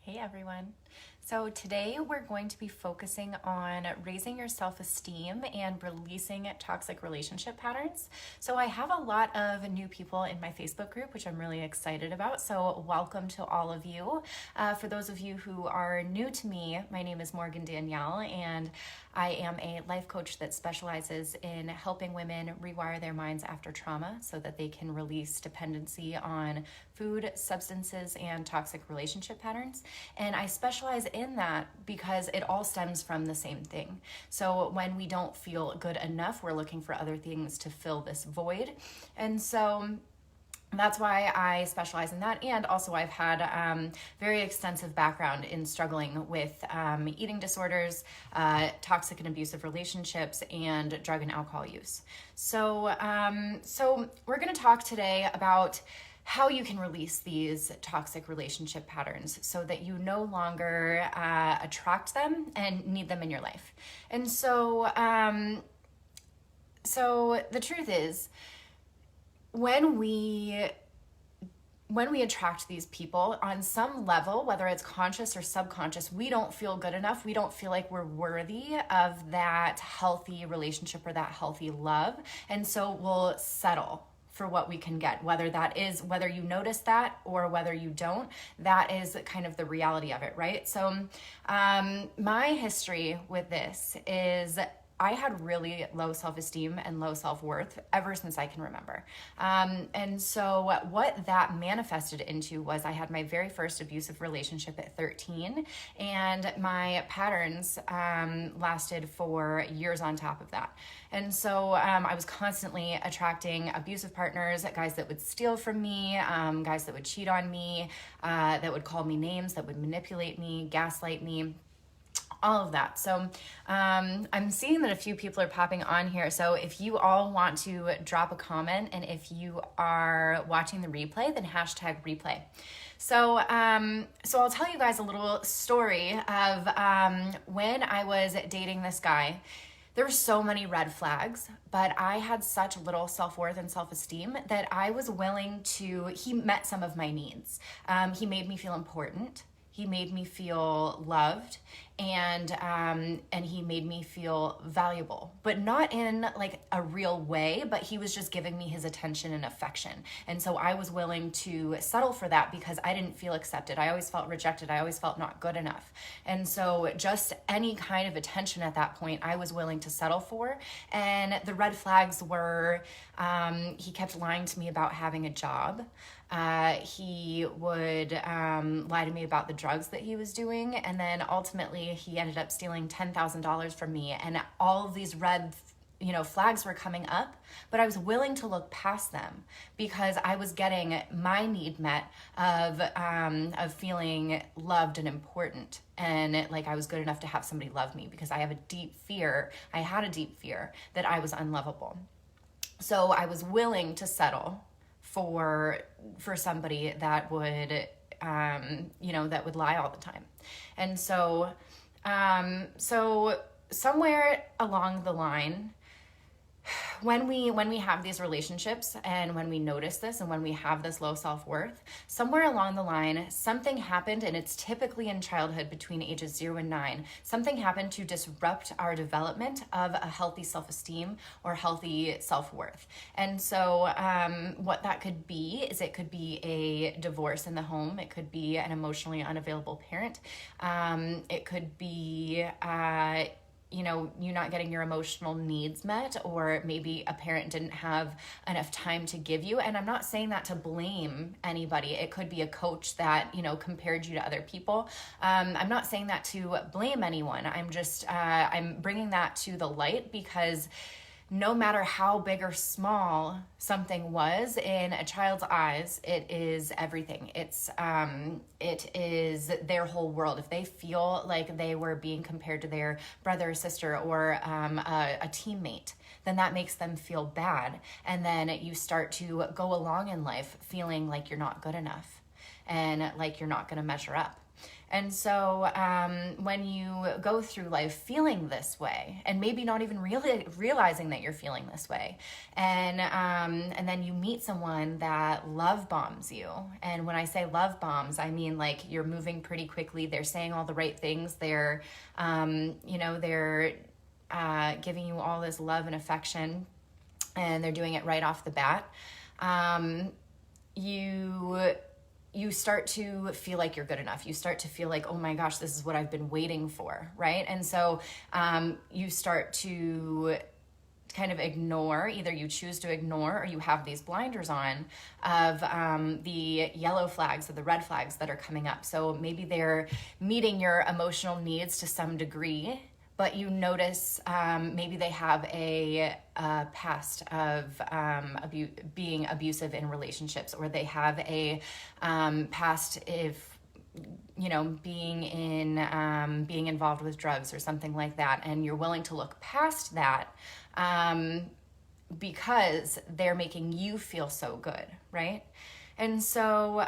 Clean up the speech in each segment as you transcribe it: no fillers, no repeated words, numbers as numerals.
Hey everyone. So today we're going to be focusing on raising your self-esteem and releasing toxic relationship patterns. So I have a lot of new people in my Facebook group, which I'm really excited about. So welcome to all of you. For those of you who are new to me, my name is Morgan Danielle, and I am a life coach that specializes in helping women rewire their minds after trauma so that they can release dependency on food, substances, and toxic relationship patterns. And I specialize in that because it all stems from the same thing. So when we don't feel good enough, we're looking for other things to fill this void. And so that's why I specialize in that. And also I've had very extensive background in struggling with eating disorders, toxic and abusive relationships, and drug and alcohol use. So we're going to talk today about how you can release these toxic relationship patterns so that you no longer attract them and need them in your life. And so the truth is, when we attract these people on some level, whether it's conscious or subconscious, we don't feel good enough. We don't feel like we're worthy of that healthy relationship or that healthy love. And so we'll settle for what we can get, whether you notice that or whether you don't. That is kind of the reality of it, right? So my history with this is I had really low self-esteem and low self-worth ever since I can remember. And so what that manifested into was I had my very first abusive relationship at 13, and my patterns lasted for years on top of that. And so I was constantly attracting abusive partners, guys that would steal from me, guys that would cheat on me, that would call me names, that would manipulate me, gaslight me, all of that. So I'm seeing that a few people are popping on here. So if you all want to drop a comment, and if you are watching the replay, then hashtag replay. So I'll tell you guys a little story of when I was dating this guy. There were so many red flags, but I had such little self-worth and self-esteem that I was willing to, he met some of my needs. He made me feel important. He made me feel loved, and he made me feel valuable, but not in like a real way, but he was just giving me his attention and affection. And so I was willing to settle for that because I didn't feel accepted. I always felt rejected. I always felt not good enough. And so just any kind of attention at that point, I was willing to settle for. And the red flags were, he kept lying to me about having a job. He would lie to me about the drugs that he was doing, and then ultimately he ended up stealing $10,000 from me, and all of these red flags were coming up, but I was willing to look past them because I was getting my need met of feeling loved and important, and like I was good enough to have somebody love me, because I had a deep fear that I was unlovable. So I was willing to settle for somebody that would that would lie all the time. And so somewhere along the line, when we have these relationships, and when we notice this, and when we have this low self-worth, somewhere along the line something happened, and it's typically in childhood between ages 0 and 9. Something happened to disrupt our development of a healthy self-esteem or healthy self-worth. And so what that could be is, it could be a divorce in the home, it could be an emotionally unavailable parent, it could be you not getting your emotional needs met, or maybe a parent didn't have enough time to give you. And I'm not saying that to blame anybody. It could be a coach that, compared you to other people. I'm not saying that to blame anyone. I'm just, I'm bringing that to the light because no matter how big or small something was in a child's eyes, it is everything. It is their whole world. If they feel like they were being compared to their brother or sister or a teammate, then that makes them feel bad. And then you start to go along in life feeling like you're not good enough and like you're not going to measure up. And so when you go through life feeling this way, and maybe not even really realizing that you're feeling this way, and then you meet someone that love bombs you. And when I say love bombs, I mean like you're moving pretty quickly. They're saying all the right things. They're they're giving you all this love and affection, and they're doing it right off the bat. You start to feel like you're good enough. You start to feel like, oh my gosh, this is what I've been waiting for, right? And so you start to kind of ignore, either you choose to ignore or you have these blinders on of the yellow flags or the red flags that are coming up. So maybe they're meeting your emotional needs to some degree, but you notice maybe they have a past of being abusive in relationships, or they have a past if being involved with drugs or something like that, and you're willing to look past that because they're making you feel so good, right? And so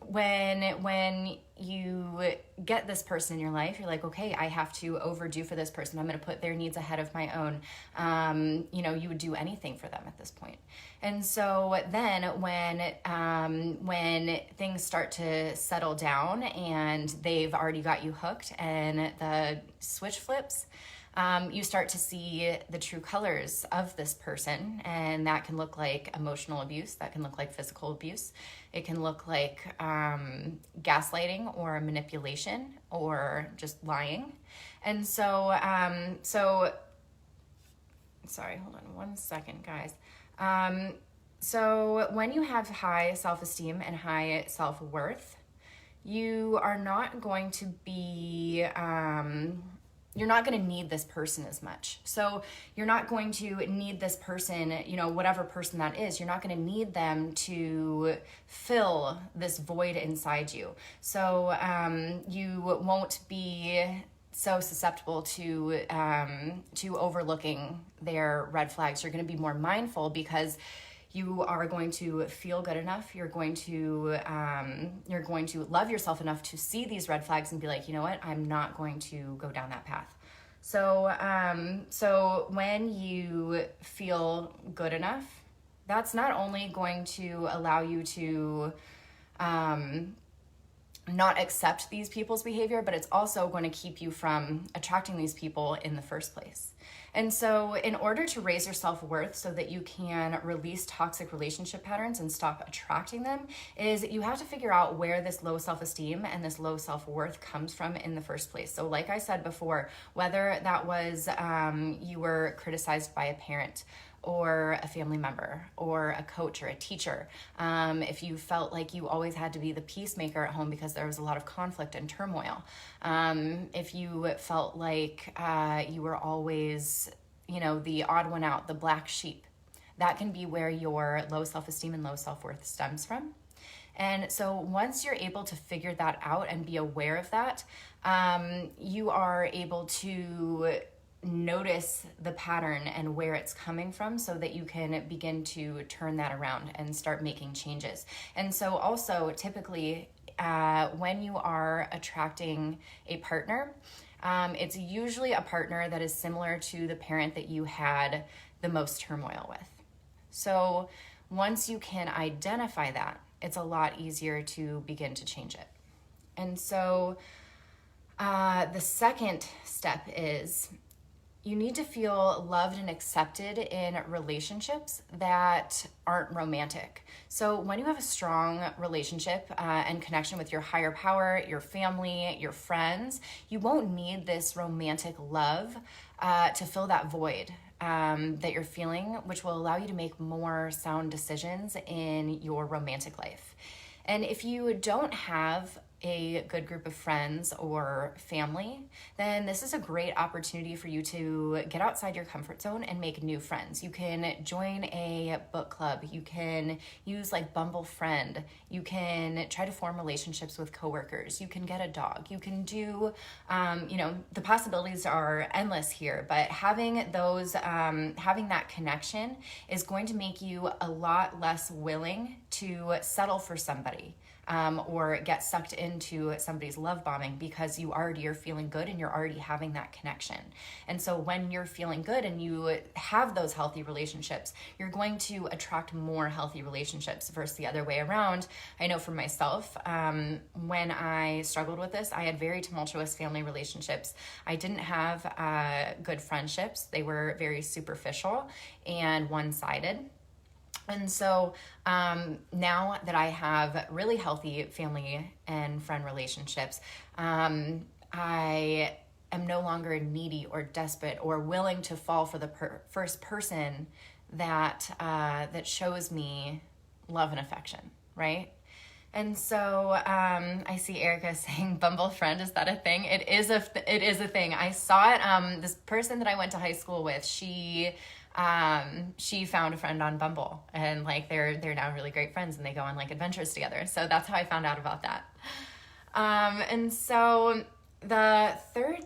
when you get this person in your life, you're like, okay, I have to overdo for this person. I'm going to put their needs ahead of my own. You would do anything for them at this point. And so then when things start to settle down and they've already got you hooked and the switch flips, you start to see the true colors of this person, and that can look like emotional abuse, that can look like physical abuse, it can look like gaslighting or manipulation or just lying. And so sorry, hold on one second, guys. So when you have high self-esteem and high self-worth, you are not going to be you're not going to need this person as much. So you're not going to need this person, whatever person that is, you're not going to need them to fill this void inside you. So you won't be so susceptible to overlooking their red flags. You're going to be more mindful because you are going to feel good enough. You're going to love yourself enough to see these red flags and be like, you know what, I'm not going to go down that path. So when you feel good enough, that's not only going to allow you to not accept these people's behavior, but it's also going to keep you from attracting these people in the first place. And so in order to raise your self-worth so that you can release toxic relationship patterns and stop attracting them, is you have to figure out where this low self-esteem and this low self-worth comes from in the first place. So like I said before, whether that was you were criticized by a parent or a family member or a coach or a teacher, if you felt like you always had to be the peacemaker at home because there was a lot of conflict and turmoil, if you felt like you were always, the odd one out, the black sheep, that can be where your low self-esteem and low self-worth stems from. And so once you're able to figure that out and be aware of that, you are able to notice the pattern and where it's coming from so that you can begin to turn that around and start making changes. And so also typically when you are attracting a partner, it's usually a partner that is similar to the parent that you had the most turmoil with. So once you can identify that, it's a lot easier to begin to change it. And so the second step is you need to feel loved and accepted in relationships that aren't romantic. So when you have a strong relationship and connection with your higher power, your family, your friends, you won't need this romantic love to fill that void that you're feeling, which will allow you to make more sound decisions in your romantic life. And if you don't have a good group of friends or family, then this is a great opportunity for you to get outside your comfort zone and make new friends. You can join a book club. You can use like Bumble Friend. You can try to form relationships with coworkers. You can get a dog. You can do, the possibilities are endless here, but having those, having that connection is going to make you a lot less willing to settle for somebody. or get sucked into somebody's love bombing, because you already are feeling good and you're already having that connection. And so when you're feeling good and you have those healthy relationships, you're going to attract more healthy relationships versus the other way around. I know for myself, when I struggled with this, I had very tumultuous family relationships. I didn't have good friendships. They were very superficial and one-sided. And so now that I have really healthy family and friend relationships, I am no longer needy or desperate or willing to fall for the first person that shows me love and affection, right? And so I see Erica saying Bumble friend. Is that a thing? It is a thing. I saw it. This person that I went to high school with, she found a friend on Bumble, and like they're now really great friends, and they go on like adventures together. So that's how I found out about that. And so the third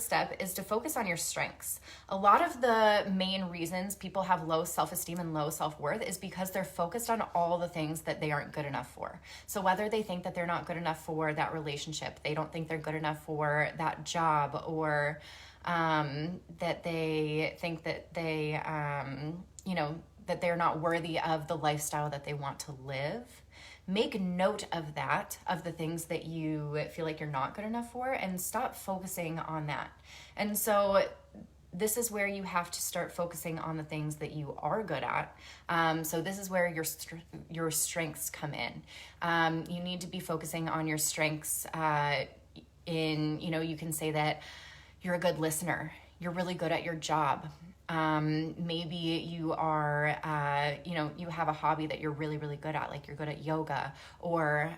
step is to focus on your strengths. A lot of the main reasons people have low self-esteem and low self-worth is because they're focused on all the things that they aren't good enough for. So whether they think that they're not good enough for that relationship, they don't think they're good enough for that job, or that they think that they, that they're not worthy of the lifestyle that they want to live. Make note of that, of the things that you feel like you're not good enough for, and stop focusing on that. And so this is where you have to start focusing on the things that you are good at. So this is where your strengths come in. You need to be focusing on your strengths you can say that you're a good listener. You're really good at your job. Maybe you are, you have a hobby that you're really, really good at, like you're good at yoga, or,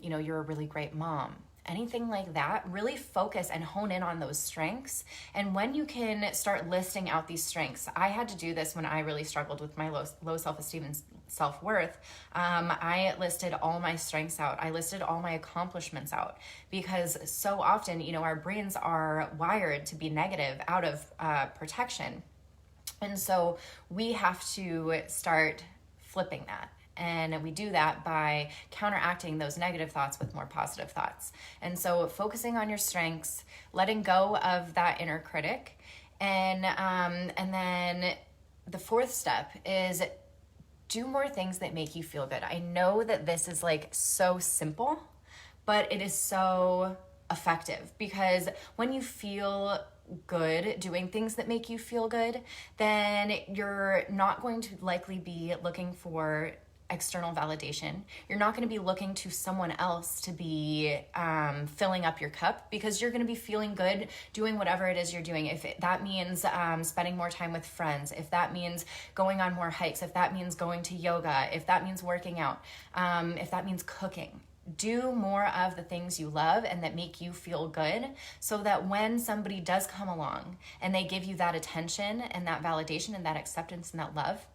you're a really great mom. Anything like that, really focus and hone in on those strengths. And when you can start listing out these strengths, I had to do this when I really struggled with my low self-esteem and self-worth. I listed all my strengths out. I listed all my accomplishments out, because so often, our brains are wired to be negative out of protection. And so we have to start flipping that. And we do that by counteracting those negative thoughts with more positive thoughts. And so focusing on your strengths, letting go of that inner critic. And then the fourth step is do more things that make you feel good. I know that this is like so simple, but it is so effective, because when you feel good doing things that make you feel good, then you're not going to likely be looking for external validation. You're not going to be looking to someone else to be filling up your cup, because you're going to be feeling good doing whatever it is you're doing. If that means spending more time with friends, if that means going on more hikes, if that means going to yoga, if that means working out, if that means cooking. Do more of the things you love and that make you feel good, so that when somebody does come along and they give you that attention and that validation and that acceptance and that love,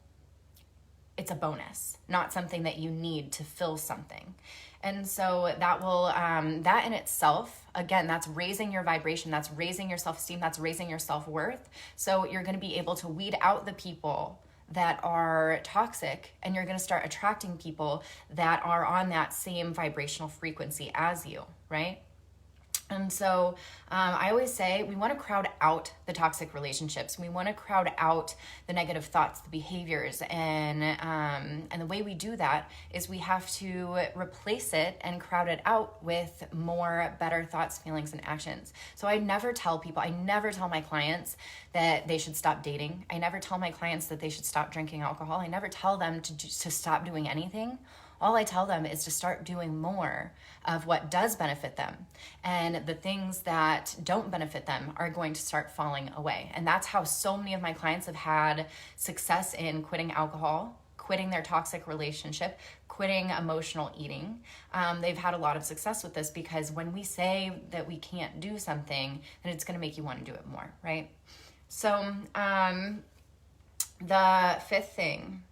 it's a bonus, not something that you need to fill something. And so that will, that in itself, again, that's raising your vibration, that's raising your self-esteem, that's raising your self-worth. So you're going to be able to weed out the people that are toxic, and you're going to start attracting people that are on that same vibrational frequency as you, right? And so I always say we want to crowd out the toxic relationships. We want to crowd out the negative thoughts, the behaviors, and the way we do that is we have to replace it and crowd it out with more better thoughts, feelings, and actions. So I never tell my clients that they should stop dating. I never tell my clients that they should stop drinking alcohol. I never tell them to stop doing anything. All I tell them is to start doing more of what does benefit them, and the things that don't benefit them are going to start falling away. And that's how so many of my clients have had success in quitting alcohol, quitting their toxic relationship, quitting emotional eating. They've had a lot of success with this, because when we say that we can't do something, then it's going to make you want to do it more, right? So the fifth thing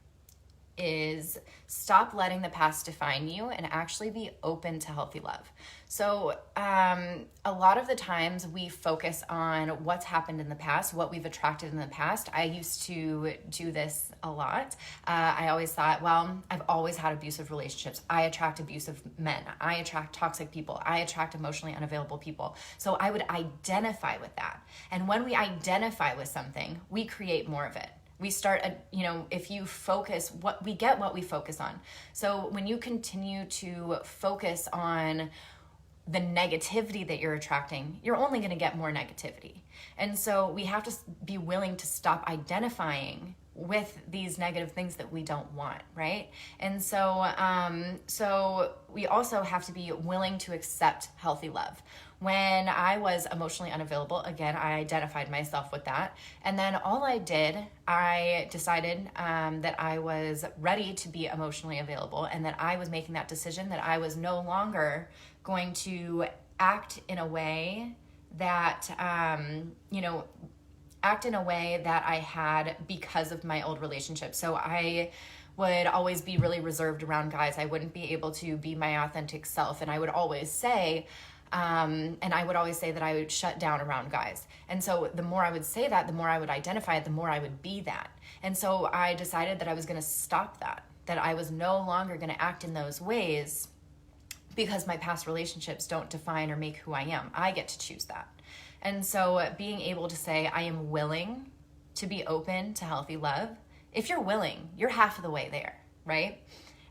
is stop letting the past define you and actually be open to healthy love. So a lot of the times we focus on what's happened in the past, what we've attracted in the past. I used to do this a lot. I always thought, well, I've always had abusive relationships. I attract abusive men. I attract toxic people. I attract emotionally unavailable people. So I would identify with that. And when we identify with something, we create more of it. We start, if you focus, we get what we focus on. So when you continue to focus on the negativity that you're attracting, you're only going to get more negativity. And so we have to be willing to stop identifying with these negative things that we don't want, right? And so, so we also have to be willing to accept healthy love. When I was emotionally unavailable, again, I identified myself with that. And then I decided that I was ready to be emotionally available, and that I was making that decision that I was no longer going to act in a way that, I had because of my old relationship. So I would always be really reserved around guys. I wouldn't be able to be my authentic self. And I would always say, that I would shut down around guys. And so the more I would say that, the more I would identify it, the more I would be that. And so I decided that I was going to stop that I was no longer going to act in those ways, because my past relationships don't define or make who I am. I get to choose that. And so being able to say, I am willing to be open to healthy love. If you're willing, you're half of the way there, right?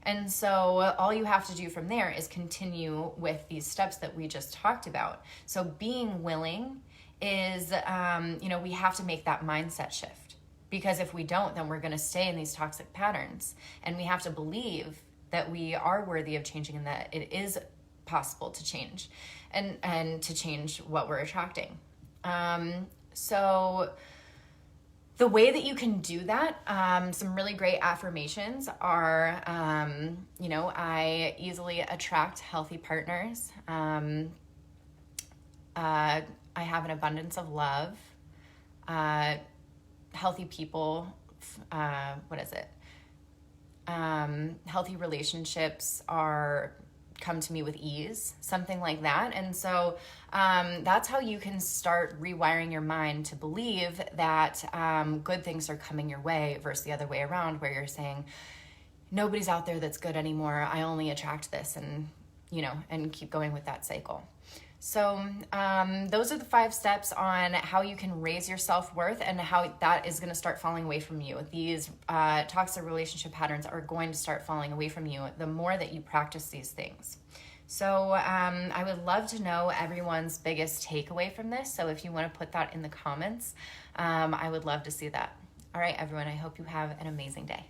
And so all you have to do from there is continue with these steps that we just talked about. So being willing is, we have to make that mindset shift, because if we don't, then we're going to stay in these toxic patterns. And we have to believe that we are worthy of changing, and that it is possible to change and to change what we're attracting. So the way that you can do that, some really great affirmations are, I easily attract healthy partners. I have an abundance of love. Healthy people, healthy relationships come to me with ease, something like that. And so that's how you can start rewiring your mind to believe that good things are coming your way, versus the other way around, where you're saying, nobody's out there that's good anymore. I only attract this, and keep going with that cycle. So those are the 5 steps on how you can raise your self-worth and how that is going to start falling away from you. These toxic relationship patterns are going to start falling away from you the more that you practice these things. So I would love to know everyone's biggest takeaway from this. So if you want to put that in the comments, I would love to see that. All right, everyone, I hope you have an amazing day.